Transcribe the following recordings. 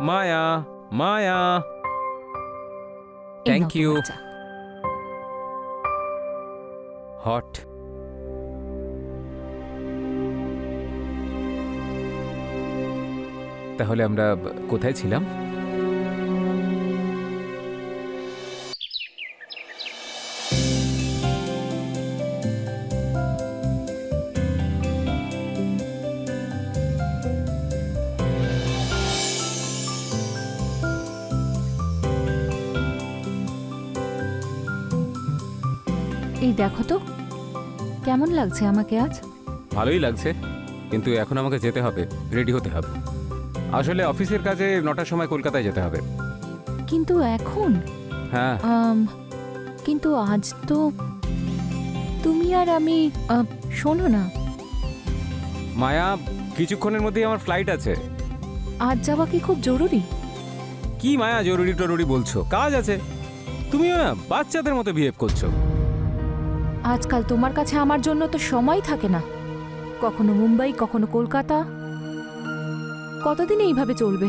মায়া, মায়া, এই thank now you. তোমার চা। হট। তাহলে আমরা কোথায় ছিলাম? এই দেখো তো কেমন লাগছে আমাকে আজ। ভালোই লাগছে, কিন্তু এখন আমাকে যেতে হবে, রেডি হতে হবে। আসলে অফিসের কাজে 9টার সময় কলকাতায় যেতে হবে। কিন্তু এখন হ্যাঁ, কিন্তু আজ তো তুমি আর আমি শোনো না, মায়া, কিছুক্ষণের মধ্যেই আমার ফ্লাইট আছে। আজ যাওয়া কি খুব জরুরি? কি মায়া জরুরি টরুরি বলছো? কাজ আছে। তুমিও না বাচ্চাদের মতো বিহেভ করছো। আজকাল তোমার কাছে আমার জন্য তো সময় থাকে না, কখনো মুম্বাই কখনো কলকাতা। কতদিন এইভাবে চলবে?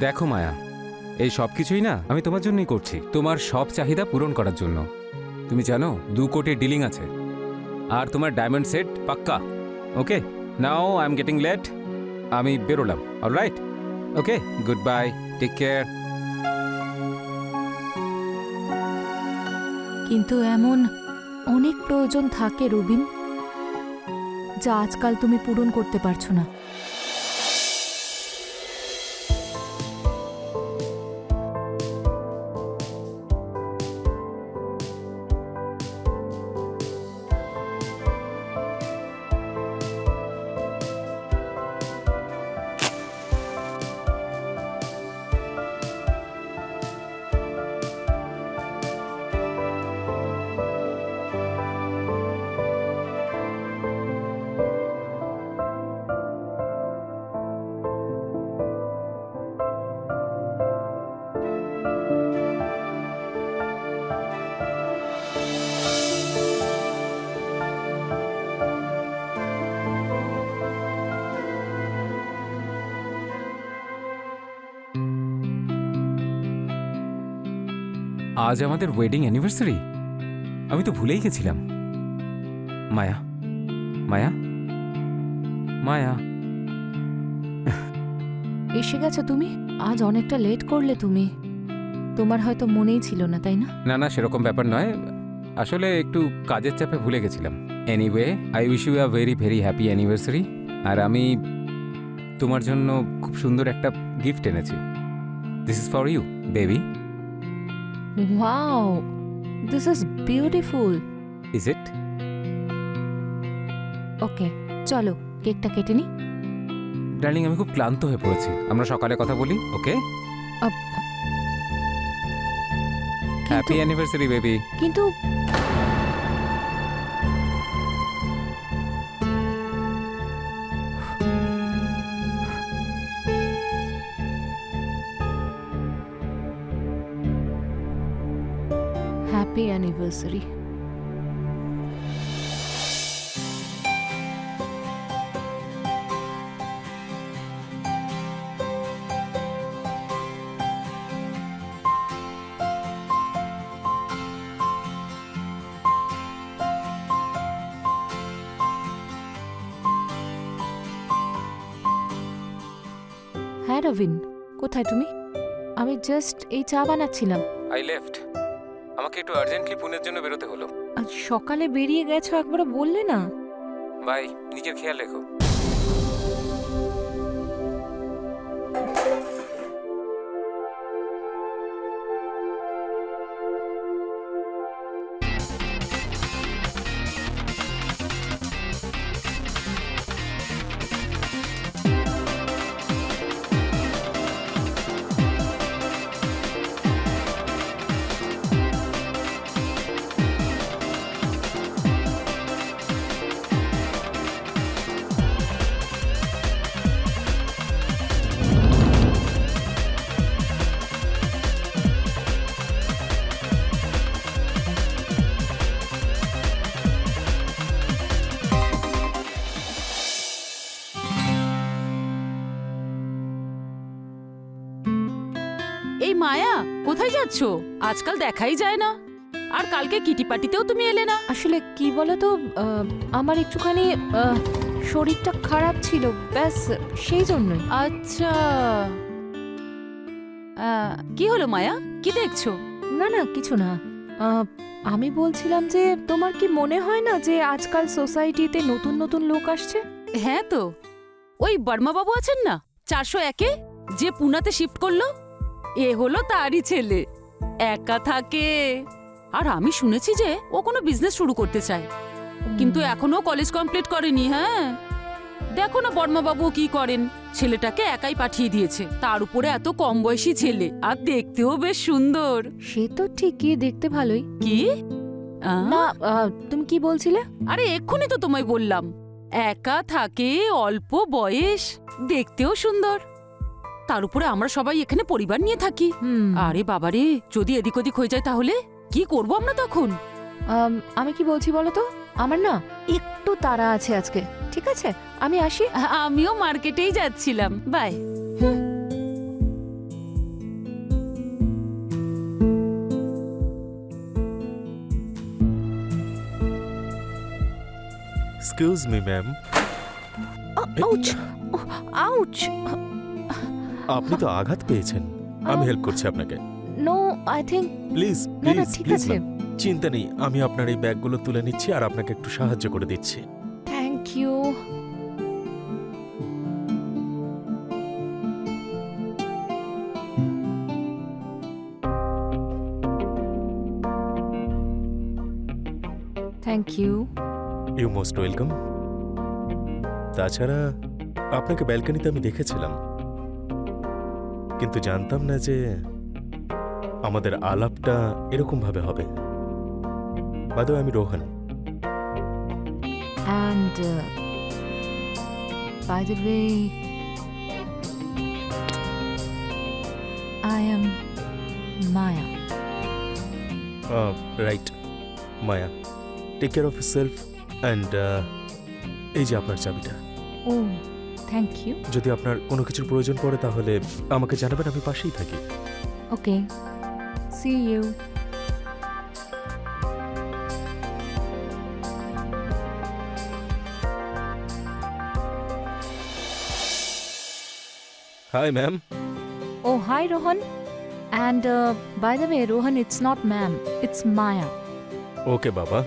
দেখো মায়া, এই সব কিছুই না আমি তোমার জন্যই করছি, তোমার সব চাহিদা পূরণ করার জন্য। তুমি জানো 2 কোটি ডিলিং আছে, আর তোমার ডায়মন্ড সেট পাক্কা। Okay, now I am getting late, আমি বেরোলাম। Alright, okay, good bye, take care. কিন্তু এমন অনেক প্রয়োজন থাকে রবিন, যা আজকাল তুমি পূরণ করতে পারছো না। আজ আমাদের ওয়েডিং অ্যানিভার্সারি, আমি তো ভুলেই গেছিলাম। মায়া, মায়া, মায়া। এসে গেছো তুমি? আজ অনেকটা লেট করলে তুমি। তোমার হয়তো মনেই ছিল না, তাই না? না না, সেরকম ব্যাপার নয়, আসলে একটু কাজের চাপে ভুলে গেছিলাম। Anyway, I wish you a very very happy anniversary. আর আমি তোমার জন্য খুব সুন্দর একটা গিফট এনেছি। This is for you baby. Wow, this is beautiful. Is it? Okay, চলো কেকটা কেটে নি। ডার্লিং, আমি খুব ক্লান্ত হয়ে পড়েছি, আমরা সকালে কথা বলি। ওকে, হ্যাপি অ্যানিভার্সারি বেবি। কিন্তু হ্যাপি অ্যানিভার্সারি। হ্যাঁ রবিন, কোথায় তুমি? আমি জাস্ট এই চা বানাচ্ছিলাম। আই লেফট, আমাকে একটু আর্জেন্টলি পুনের জন্য বেরোতে হলো। আজ সকালে বেরিয়ে গেছো, একবারও বললে না। বাই, নিজের খেয়াল রেখো। এই মায়া, কোথায় যাচ্ছো? আজকাল দেখাই যায় না। আর কালকে কিটি পার্টিতেও তুমি এলে না। আসলে কি বলো তো, আমার একটুখানি শরীরটা খারাপ ছিল, ব্যাস সেই জন্যই। আচ্ছা, কি হলো মায়া, কি দেখছো? না না, কিছু না। আমি বলছিলাম যে তোমার কি মনে হয় না যে আজকাল সোসাইটিতে নতুন নতুন লোক আসছে? হ্যাঁ তো, ওই বর্মা বাবু আছেন না 401-এ, যে পুনাতে শিফট করলো, এ হলো তারই ছেলে। একা থাকে। আর আমি শুনেছি যে ও কোনো বিজনেস শুরু করতে চায়, কিন্তু এখনো কলেজ কমপ্লিট করেনি। হ্যাঁ, দেখো না বর্মা বাবু কি করেন, ছেলেটাকে একাই পাঠিয়ে দিয়েছে, তার উপরে এত কম বয়সী ছেলে, আর দেখতেও বেশ সুন্দর। সে তো ঠিকই, দেখতে ভালোই। কি? না, তুমি কি বলছিলে? আরে এক্ষুনি তো তোমায় বললাম, একা থাকে, অল্প বয়স, দেখতেও সুন্দর। তার উপরে আমরা সবাই এখানে পরিবার নিয়ে থাকি। আরে বাবারে, যদি এদিক ওদিক হয়ে যায় তাহলে কি করব আমরা তখন? আমি কি বলছি বলো তো, আমার না একটু তাড়া আছে আজকে। ঠিক আছে, আমি আসি। আমিও মার্কেটেই যাচ্ছিলাম। Bye. Excuse me ma'am, ouch, ouch. আপনি তো আঘাত পেয়েছেন। আমি হেল্প করছি আপনাকে। নো, আই থিঙ্ক প্লিজ না না, প্লিজ ঠিক প্লিজ আছে। চিন্তা নেই, আমি আপনার এই ব্যাগগুলো তুলে নিচ্ছি আর আপনাকে একটু সাহায্য করে দিচ্ছি। Thank you. Thank you. You most welcome. তাছাড়া আপনাকে ব্যালকনিতে আমি দেখেছিলাম, কিন্তু জানতাম না যে আমাদের আলাপটা এরকম ভাবে হবে। বাদ আমি Rohan. And by the way, I am Maya. Right, Maya. Take care of yourself and এই যে আপনার চাবিটা। Oh, thank you. যদি আপনার কোনো কিছুর প্রয়োজন পড়ে তাহলে আমাকে জানাবেন, আমি পাশেই থাকি। Okay. See you. Hi ma'am. Oh, hi, Rohan. And by the way, Rohan, it's not ma'am, it's Maya. ওকে বাবা,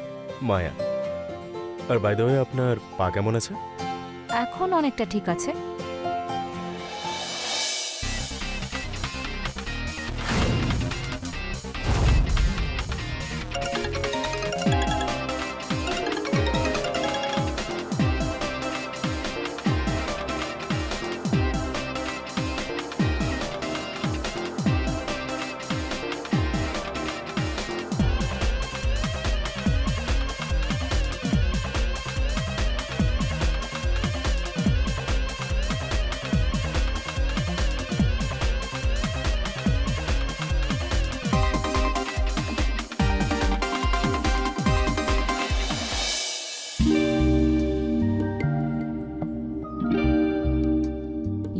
মায়া। আর বাই দ্য ওয়ে, আপনার পা কেমন আছে? এখন অনেকটা ঠিক আছে।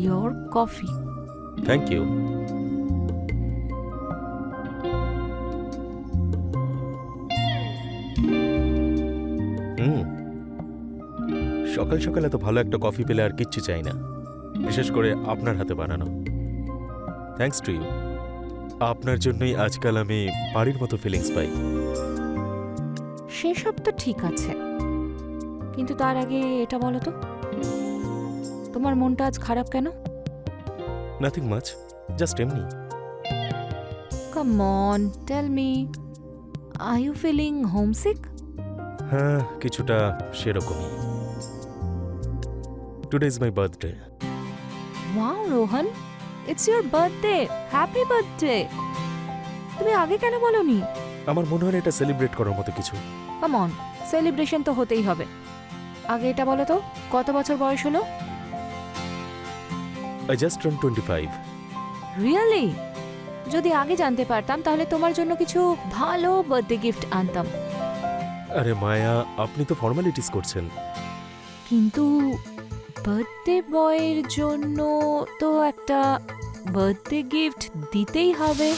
Your coffee. Thank you. সকাল সকাল এত ভালো একটা কফি পেলে আর কিচ্ছু চাই না, বিশেষ করে আপনার হাতে বানানো। Thanks to you. আপনার জন্যই আজকাল আমি বাড়ির মতো ফিলিংস পাই। সেসব তো ঠিক আছে, কিন্তু তার আগে এটা বলো তো, তোমার মনটা আজ খারাপ কেন? নাথিং মাচ, জাস্ট এমনি। Come on, tell me. Are you feeling homesick? হ্যাঁ, কিছুটা সেরকমই। Today is my birthday. Wow, Rohan, it's your birthday. Happy birthday. তুমি আগে কেন বলনি? আমার মনে হয় এটা সেলিব্রেট করার মতো কিছু। Come on, celebration তো হতেই হবে। আগে এটা বলো তো, কত বছর বয়স হলো? I just turn 25। রিয়েলি? যদি আগে জানতে পারতাম তাহলে তোমার জন্য কিছু ভালো বার্থডে গিফট আনতাম। আরে মায়া, আপনি তো ফর্মালিটিস করছেন। কিন্তু বার্থডে বয়ের জন্য তো একটা বার্থডে গিফট দিতেই হবে।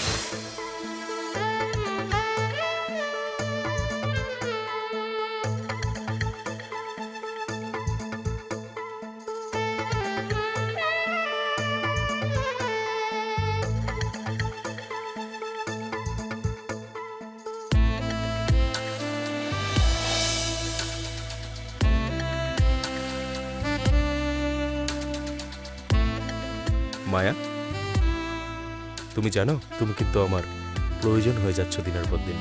মায়া, তুমি জানো তুমি কিন্তু আমার প্রয়োজন হয়ে যাচ্ছ দিনের পর দিন।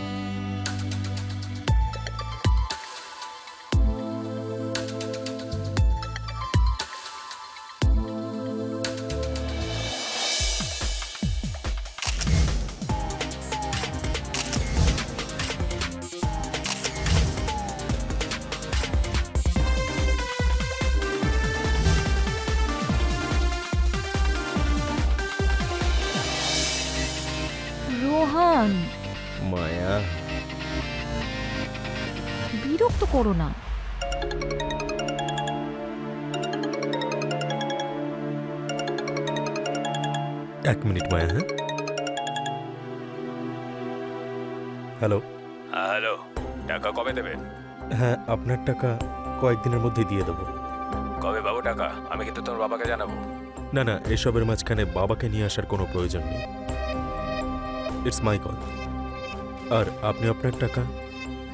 রোহন, মায়া, বিরক্ত করো না। এক মিনিট মায়া। হ্যাঁ, হ্যালো। হ্যালো, টাকা কবে দেবে? হ্যাঁ, আপনার টাকা কয়েকদিনের মধ্যেই দিয়ে দেবো। কবে পাবো টাকা? আমি কিন্তু তোমার বাবাকে জানাবো। না না, এসবের মাঝখানে বাবাকে নিয়ে আসার কোনো প্রয়োজন নেই। It's my call. আর আপনি আপনার টাকা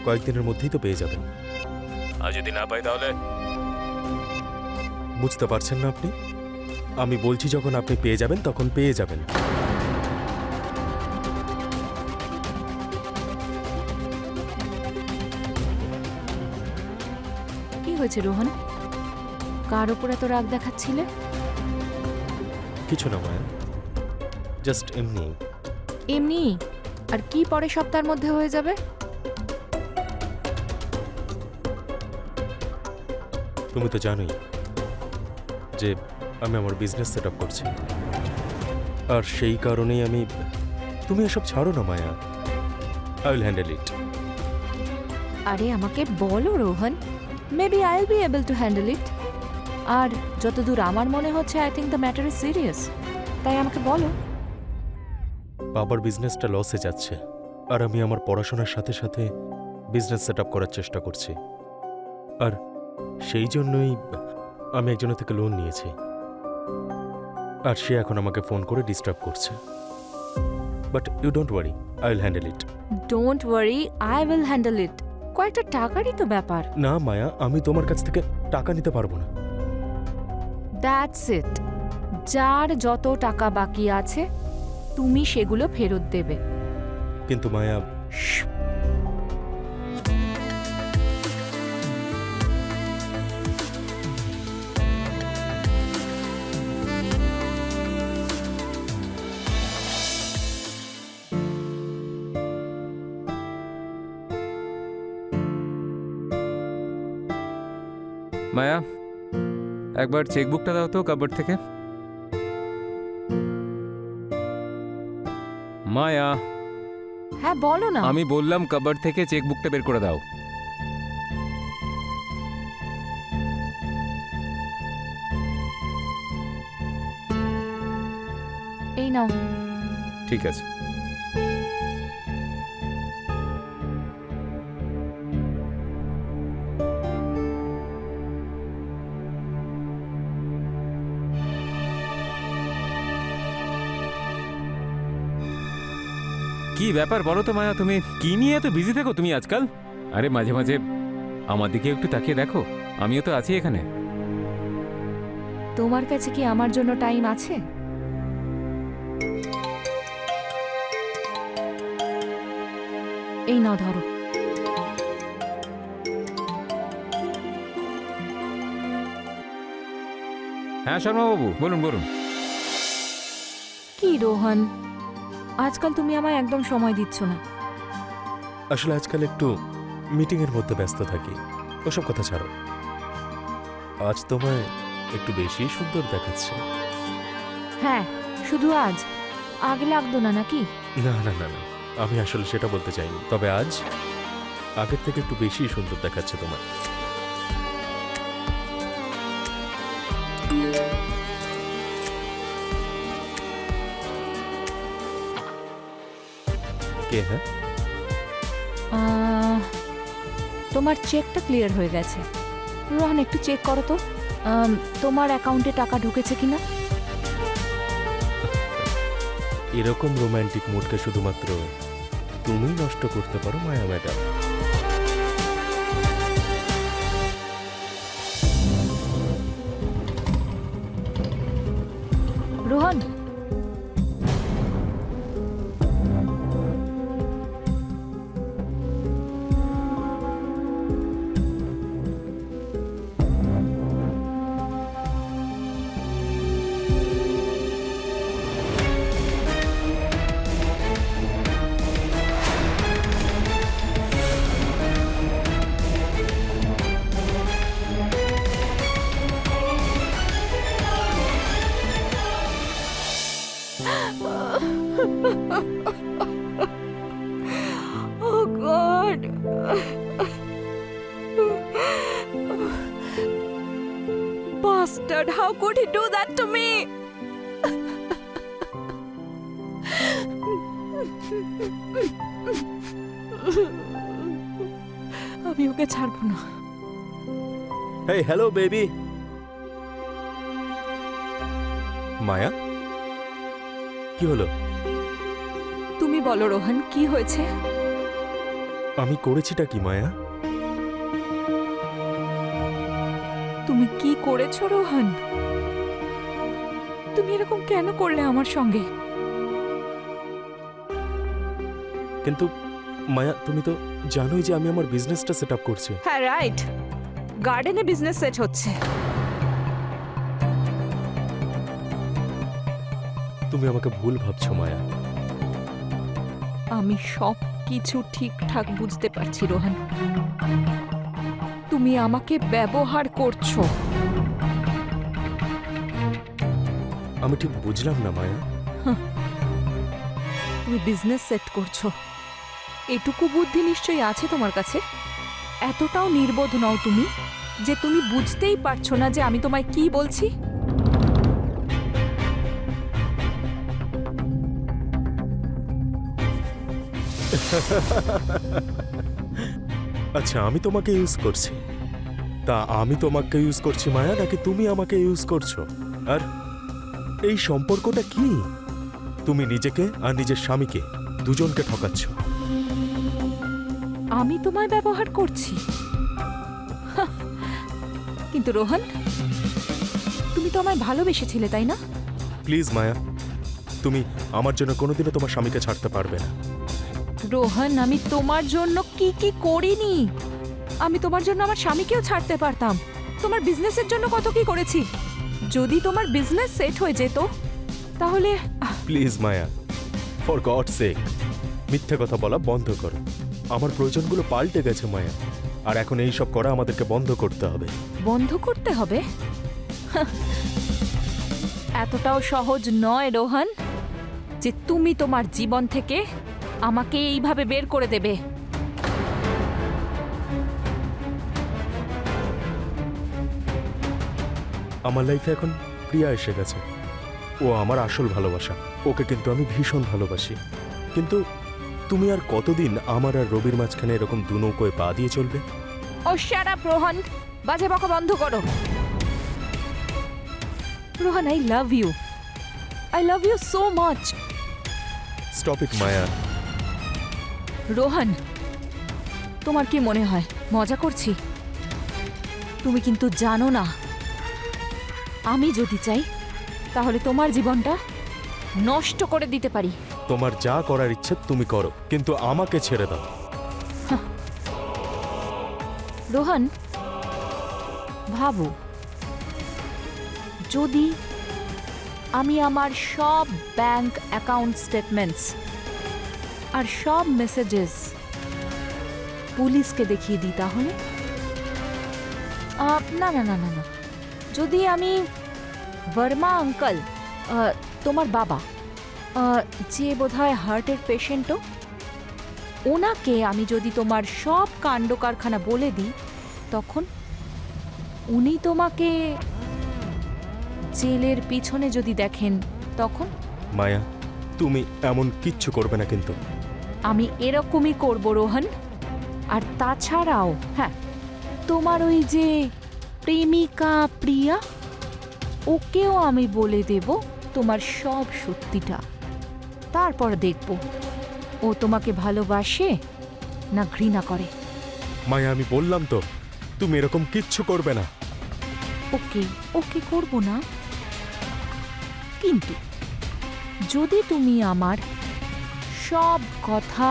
কয়েকদিনের মধ্যেই তো পেয়ে যাবেন। আর যদি না পাই তাহলে? বুঝতে পারছেন না আপনি? আমি বলছি যখন আপনি পেয়ে যাবেন তখন পেয়ে যাবেন। কি হয়েছে রোহন? কার ওপর এত রাগ দেখাচ্ছিলে? কিছু না মায়া, জাস্ট এমনি। এমনি? আর কি পরের সপ্তাহের মধ্যে হয়ে যাবে? তুমি তো জানোই যে আমি আমার বিজনেস সেট আপ করছি, আর সেই কারণেই আমি। তুমি এসব ছাড়ো না Maya, I will handle it. আরে আমাকে বলো Rohan, maybe I will be able to handle it. আর যতদূর আমার মনে হচ্ছে I think the matter is serious, তাই আমাকে বলো। বাবার বিজনেসটা লসে যাচ্ছে, আর আমি আমার পড়াশোনার সাথে সাথে বিজনেস সেট আপ করার চেষ্টা করছি। আর সেই জন্যই আমি একজনের থেকে লোন নিয়েছি, আর সে এখন আমাকে ফোন করে ডিস্টার্ব করছে। But you don't worry, I will handle it. Don't worry, I will handle it. কয়েকটা টাকারই তো ব্যাপার। না মায়া, আমি তোমার কাছ থেকে টাকা নিতে পারবো না। That's it. যার যত টাকা বাকি আছে তুমি সেগুলো ফেরত দেবে। কিন্তু মায়া, মায়া, একবার চেকবুকটা দাও তো কাপড় থেকে। মায়া, হ্যাঁ বলো না। আমি বললাম কাপড় থেকে চেকবুকটা বের করে দাও। এই নাও। ঠিক আছে। কি ব্যাপার বলো তো মায়া, তুমি কি নিয়ে এত বিজি থাকো তুমি আজকাল? আরে মাঝে মাঝে আমার দিকে একটু তাকিয়ে দেখো, আমিও তো আছি এখানে। তোমার কাছে কি আমার জন্য টাইম আছে? এই নাও ধরো। হ্যাঁ শর্মা বাবু, বলুন বলুন। কি রোহন, আজকাল তুমি আমায় একদম সময় দিচ্ছ না। আসলে আজকাল একটু মিটিংয়ের মধ্যে ব্যস্ত থাকি, ওসব কথা ছাড়ো। আজ তোমায় একটু বেশি সুন্দর দেখাচ্ছে। হ্যাঁ, শুধু আজ, আগে লাগতো না নাকি? না না না না, আমি আসলে সেটা বলতে চাইনি। তবে আজ আগের থেকে একটু বেশি সুন্দর দেখাচ্ছে তোমার। কে হ্যাঁ? তোমার চেকটা ক্লিয়ার হয়ে গেছে। রোহন একটু চেক করো তো তোমার অ্যাকাউন্টে টাকা ঢুকেছে কিনা। এরকম রোম্যান্টিক মুডকে শুধুমাত্র তুমিই নষ্ট করতে পারো Maya madam. Rohan, oh God. Bastard, how could he do that to me? আমি ওকে ছাড়বো না। Hey hello baby. মায়া, কি হলো? তুমি বলো রোহন, কি হয়েছে? আমি করেছিটা কি মায়া? তুমি কি করেছো রোহন? তুমি এরকম কেন করলে আমার সঙ্গে? কিন্তু মায়া, তুমি তো জানোই যে আমি আমার বিজনেসটা সেট আপ করছি। হ্যাঁ রাইট, গার্ডেনে বিজনেস সেট হচ্ছে। তুমি আমাকে ভুল ভাবছো মায়া। আমি সব কিছু ঠিকঠাক বুঝতে পারছি রোহন। তুমি আমাকে ব্যবহার করছো। আমি ঠিক বুঝলাম না মায়া। তুমি বিজনেস সেট করছো, এটুকু বুদ্ধি নিশ্চয়ই আছে তোমার কাছে। এতটাও নির্বোধ নও তুমি যে তুমি বুঝতেই পারছো না যে আমি তোমায় কি বলছি। আচ্ছা, আমি তোমাকে ইউজ করছি। তা আমি তোমাকে ইউজ করছি মায়া, নাকি তুমি আমাকে ইউজ করছো? আর এই সম্পর্কটা কি? তুমি নিজেকে আর নিজের স্বামীকে দুজনকে ঠকাচ্ছ। আমি তোমায় ব্যবহার করছি? হাহ। কিন্তু রোহন, তুমি তো আমায় ভালোবেসেছিলে, তাই না? প্লিজ মায়া, তুমি আমার জন্য কোনোদিনও তোমার স্বামীকে ছাড়তে পারবে না। রোহন, আমি তোমার জন্য কি কি করিনি। আমি তোমার জন্য আমার স্বামীকেও ছাড়তে পারতাম। তোমার বিজনেসের জন্য কত কি করেছি। যদি তোমার বিজনেস সেট হয়ে যেত তাহলে please Maya, for God sake, মিথ্যে কথা বলা বন্ধ করো। আমার প্রয়োজনগুলো পাল্টে গেছে মায়া, আর এখন এই সব করা আমাদেরকে বন্ধ করতে হবে। বন্ধ করতে হবে? হাহ। এতটাও সহজ নয় রোহন যে তুমি তোমার জীবন থেকে আমাকে এইভাবে বের করে দেবে। আমার লাইফে এখন প্রিয়া এসে গেছে। ও আমার আসল ভালোবাসা। ওকে কিন্তু আমি ভীষণ ভালোবাসি। কিন্তু তুমি আর কতদিন আমার আর রবির মাঝখানে এরকম দু নৌকোয় পা দিয়ে চলবে? ও শাট আপ রোহন, বাজে বকা বন্ধ করো। Rohan, I love you. I love you so much. Stop it Maya. Rohan, তোমার কি মনে হয় মজা করছি? তুমি কিন্তু জানো না, আমি যদি চাই তাহলে তোমার জীবনটা নষ্ট করে দিতে পারি। তোমার যা করার ইচ্ছে তুমি করো, কিন্তু আমাকে ছেড়ে দাও। রোহন, ভাবো, যদি আমি আমার সব ব্যাংক অ্যাকাউন্ট স্টেটমেন্টস আর সব মেসেজেস পুলিশকে দেখিয়ে দিই তাহলে? না না না না না, যদি আমি বর্মা আঙ্কল, তোমার বাবা, যে বোধহয় হার্টের পেশেন্টও, ওনাকে আমি যদি তোমার সব কাণ্ড কারখানা বলে দিই, তখন উনি তোমাকে জেলের পিছনে যদি দেখেন, তখন? মায়া, তুমি এমন কিচ্ছু করবে না কিন্তু। আমি এরকমই করব রোহন। আর তাছাড়াও হ্যাঁ, তোমার ওই যে প্রেমিকা প্রিয়া, ওকেও আমি বলে দেব তোমার সব সত্যিটা। তারপর দেখব ও তোমাকে ভালোবাসে না ঘৃণা করে। মায়া, আমি বললাম তো তুমি এরকম কিচ্ছু করবে না। ওকে ওকে করব না, কিন্তু যদি তুমি আমার সব কথা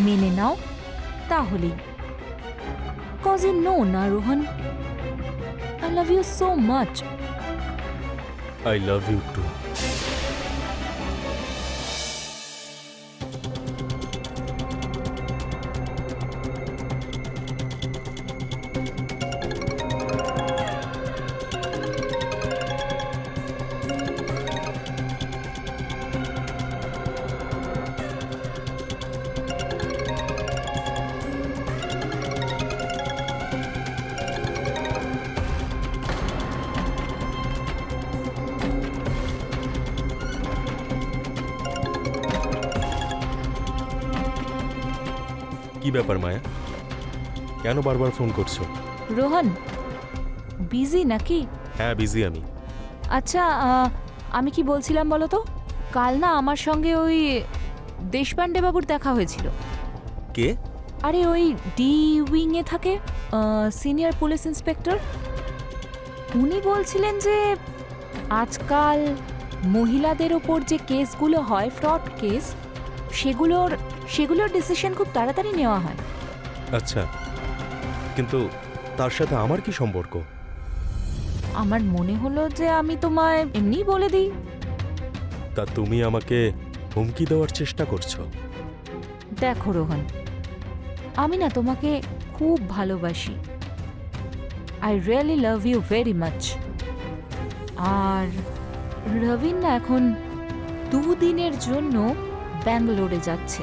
মেনে নাও তাহলেই। কজ ইউ নো না Rohan, I love you so much. I love you too. কি ব্যাপার মায়া, কেন বারবার ফোন করছো? রোহন, বিজি নাকি? হ্যাঁ, বিজি আমি। আচ্ছা, আমি কি বলছিলাম বলো তো, কাল না আমার সঙ্গে ওই দেশপান্ডে বাবুর দেখা হয়েছিল। কে? আরে ওই ডি উইংয়ে থাকে, সিনিয়র পুলিশ ইন্সপেক্টর। উনি বলছিলেন যে আজকাল মহিলাদের ওপর যে কেসগুলো হয়, ফ্রড কেস, সেগুলোর ডিসিশন খুব তাড়াতাড়ি নেওয়া হয়। আচ্ছা, কিন্তু তার সাথে আমার কি সম্পর্ক? আমার মনে হলো যে আমি তোমায় এমনিই বলে দিই। তা তুমি আমাকে হুমকি দেওয়ার চেষ্টা করছো? দেখো রোহন, আমি না তোমাকে খুব ভালোবাসি। I really love you very much. আর রবিন না এখন 2 দিনের জন্য ব্যাঙ্গালোরে যাচ্ছে,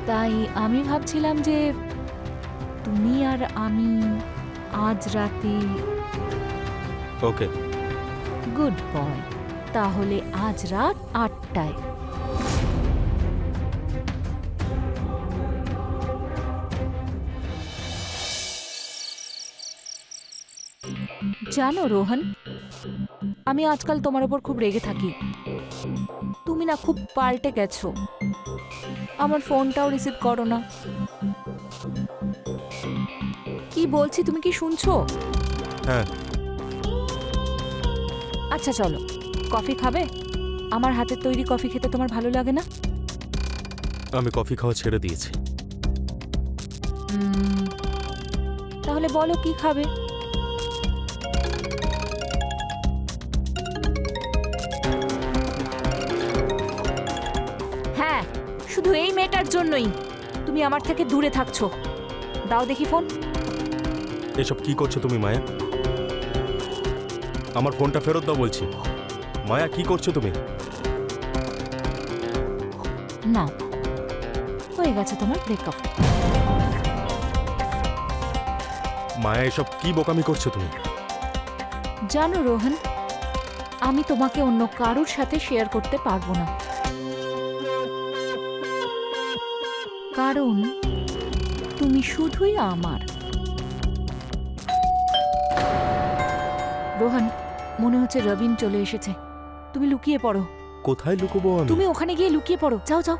তাই আমি ভাবছিলাম যে তুমি আর আমি আজ রাতে। ওকে। গুড বয়, তাহলে আজ রাত 8টায়। জানো রোহন, আমি আজকাল তোমার ওপর খুব রেগে থাকি। তুমি না খুব পাল্টে গেছো, আমার ফোনটাও রিসিভ করো না। কি বলছি তুমি কি শুনছো? হ্যাঁ। আচ্ছা চলো, কফি খাবে? আমার হাতের তৈরি কফি খেতে তোমার ভালো লাগে না? আমি কফি খাওয়া ছেড়ে দিয়েছি। তাহলে বলো কি খাবে? হ্যাঁ, শুধু এই মেয়েটার জন্যই তুমি আমার থেকে দূরে থাকছো। দাও দেখি ফোন। এসব কি করছো তুমি মায়া? আমার ফোনটা ফেরত দাও বলছি। মায়া, কি করছো তুমি? না, হয়ে গেছে তোমার ব্রেকআপ। মায়া, এসব কি বোকামি করছো তুমি? জানো রোহন, আমি তোমাকে অন্য কারোর সাথে শেয়ার করতে পারবো না, কারণ তুমি শুধুই আমার। রোহন, মনে হচ্ছে রবিন চলে এসেছে। তুমি লুকিয়ে পড়ো। কোথায় লুকোবো আমি? তুমি ওখানে গিয়ে লুকিয়ে পড়ো, যাও যাও।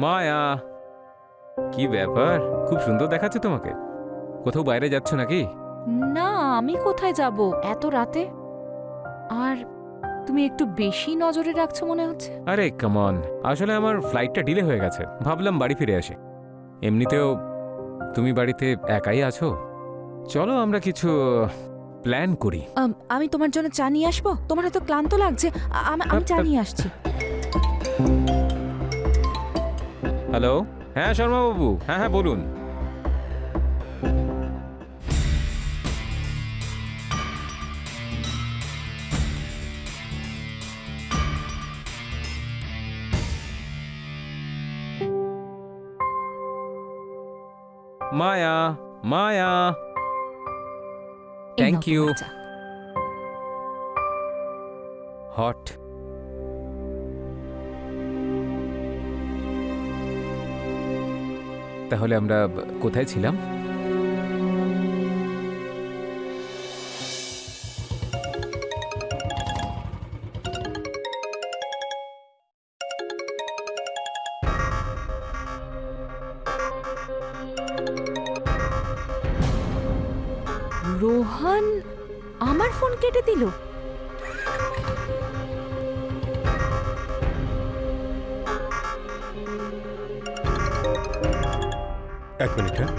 মায়া, কি ব্যাপার, খুব সুন্দর দেখাচ্ছে তোমাকে। কোথাও বাইরে যাচ্ছ নাকি? না, আমি কোথায় যাব এত রাতে? আর তুমি একটু বেশি নজরে রাখছো মনে হচ্ছে। আরে কামন, আসলে আমার ফ্লাইটটা ডিলে হয়ে গেছে, ভাবলাম বাড়ি ফিরে আসি। এমনিতেও তুমি বাড়িতে একাই আছো, চলো আমরা কিছু প্ল্যান করি। আমি তোমার জন্য চা নিয়ে আসবো? তোমার হয়তো ক্লান্ত লাগছে, আমি চা নিয়ে আসছি। হ্যালো, হ্যাঁ শর্মাবাবু, হ্যাঁ হ্যাঁ বলুন। মায়া, মায়া, এই নাও থ্যাংক ইউ। তোমার চা। হট। তাহলে আমরা কোথায় ছিলাম? রোহন আমার ফোন কেটে দিল। এক মিনিট, হ্যাঁ।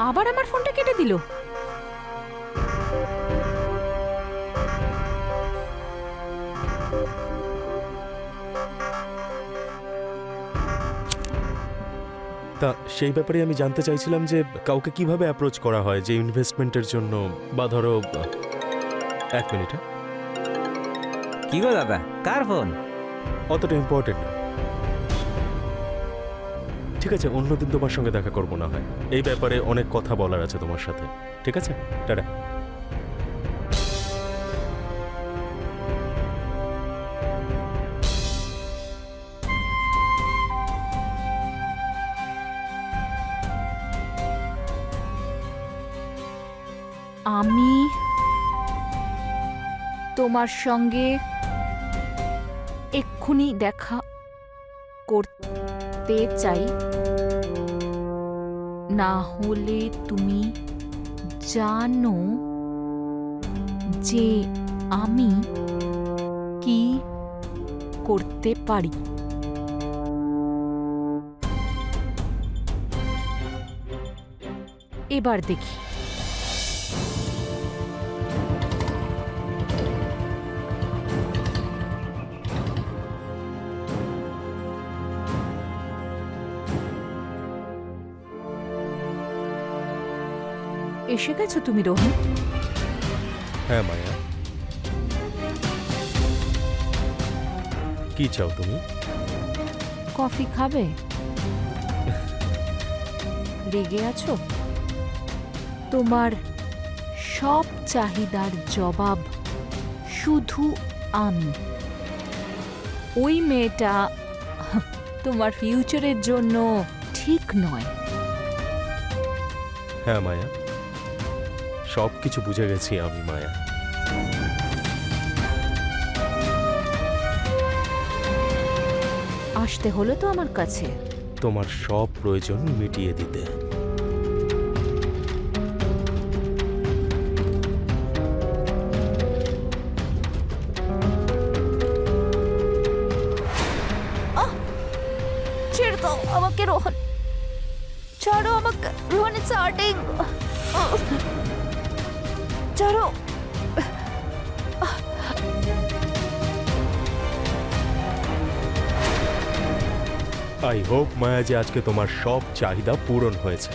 আবার আমার ফোনটা কেটে দিল। তা সেই ব্যাপারে আমি জানতে চাইছিলাম যে কাউকে কিভাবে অ্যাপ্রোচ করা হয় যে ইনভেস্টমেন্টের জন্য, বা ধরো এক মিনিট, হ্যাঁ। কি গো দাদা, কার ফোন? অতটা ইম্পর্টেন্ট না। ঠিক আছে, অন্যদিন তোমার সঙ্গে দেখা করবো না হয়, এই ব্যাপারে অনেক কথা বলার আছে তোমার সাথে। ঠিক আছে, টাটা। আমি তোমার সঙ্গে এক্ষুনি দেখা করতে চাই, না হলে তুমি জানো যে আমি কি করতে পারি। এবার দেখি। এসে গেছো তুমি রোহন? হ্যাঁ মায়া, কি চাও তুমি? কফি খাবে? রেগে আছো? তোমার সব চাহিদার জবাব শুধু আমি। ওই মেয়েটা তোমার ফিউচারের জন্য ঠিক নয়। হ্যাঁ মায়া, সব কিছু বুঝে গেছি আমি মায়া। আসতে হলো তো আমার কাছে। তোমার সব প্রয়োজন মিটিয়ে দিতে। ছেড়ে দাও আমাকে রোহন, ছাড়ো আমাকে রোহন, স্টার্টিং ছাড়ো। আই হোপ মায়া যে আজকে তোমার সব চাহিদা পূরণ হয়েছে।